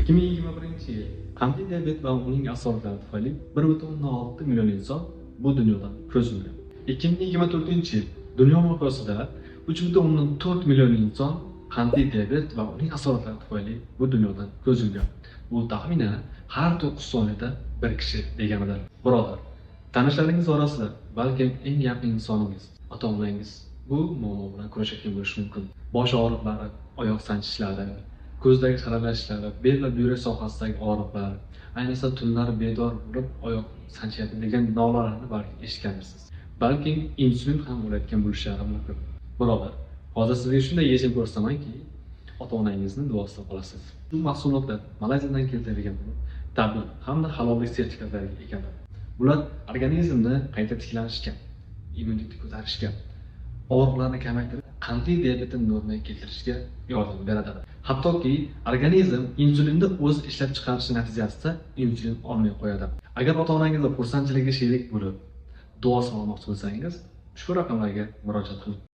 2021-yil qandli diabet va uning asoratlari tufayli 1,6 million inson bu dunyodan ko'z yumgan. 2024-yil dunyo miqyosida 3,4 million inson qandli diabet va uning asoratlari tufayli bu dunyodan ko'z yumgan. Bu taxminan har 9 soniyada bir kishi deganidir. Birodar, tanishlaringiz orasida balkim eng yaqin insoningiz, ota-onangiz bu muammo bilan kurashayotgan bo'lishi mumkin. Bosh og'riqlari, oyoq sanchishlari, ko'zdagi xiralashlari, bel va buyrak sohasidagi og'riqlar, ayniqsa tunlari bedor bo'lib oyoq sanchyapti degan nolalarni balki eshitgandirsiz. Balki insulin ham olayotgan bo'lishlari mumkin. Birodar, hozir sizga shunday yechim ko'rsatamanki, ota-onangizni duosida qolasiz. Bu mahsulotlar Malayziyadan keltirilgan bo'lib, tabiiy hamda halollik sertifikatlariga egadir. Bular organizmni qayta tiklanishga, immunitetni ko'tarishga, og'riqlarni kamaytirib, qandli diabetni normaga keltirishga yordam beradi. Hattoki organizm insulinni o'zi ishlab chiqarishi natijasida insulin olmay qo'yadi. Agar ota-onangizga xursandchilikga sherik bo'lib, duosini olmoqchi bo'lsangiz, ushbu raqamlarga murojaat qiling.